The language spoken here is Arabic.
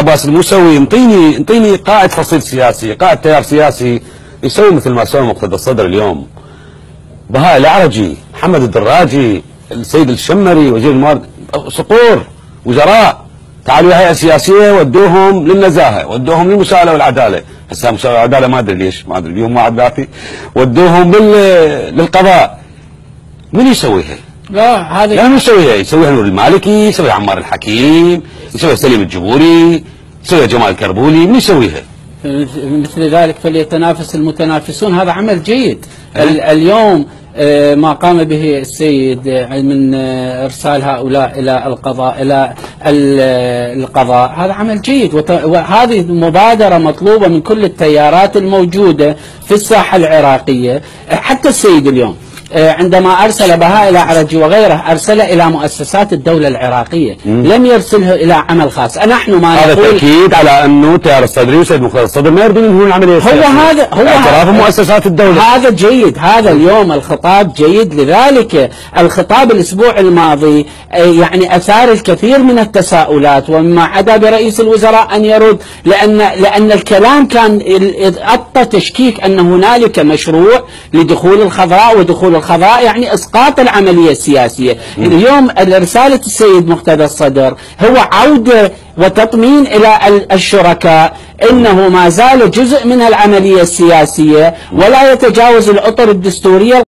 عباس الموسوي، انطيني قائد فصيل سياسي، قائد تيار سياسي يسوي مثل ما سوى مقتدى الصدر اليوم. بهاء الأعرجي، محمد الدراجي، السيد الشمري، وزير الموارد، صقور وزراء تعالوا يا هيئة سياسية ودوهم للنزاهة، ودوهم للمساءلة والعدالة. هسه المساءلة والعدالة ما ادري ليش، ما ادري بيهم واحد باقي، ودوهم للقضاء. من يسويها؟ لا من يسويها؟ يسويها نور المالكي، يسويها عمار الحكيم، يسويها سليم الجبوري، يسويها جمال الكربولي. من يسويها؟ مثل ذلك فليتنافس المتنافسون. هذا عمل جيد. اليوم ما قام به السيد من ارسال هؤلاء الى القضاء هذا عمل جيد، وهذه مبادره مطلوبه من كل التيارات الموجوده في الساحه العراقيه. حتى السيد اليوم عندما أرسل بهاء الأعرجي وغيره أرسل إلى مؤسسات الدولة العراقية، لم يرسله إلى عمل خاص. نحن ما هذا نقول تأكيد على أنه تيار الصدري وسيد مقتدى الصدر ما يريدون ينهون العملية السياسية. هو اعتراف مؤسسات الدولة. هذا جيد. هذا اليوم الخطاب جيد. لذلك الخطاب الأسبوع الماضي يعني أثار الكثير من التساؤلات، ومما عدا برئيس الوزراء أن يرد، لأن الكلام كان أعطى تشكيك أن هنالك مشروع لدخول الخضراء، ودخول الخضراء يعني إسقاط العملية السياسية. اليوم رسالة السيد مقتدى الصدر هو عودة وتطمين إلى الشركاء إنه ما زال جزء من العملية السياسية ولا يتجاوز الأطر الدستورية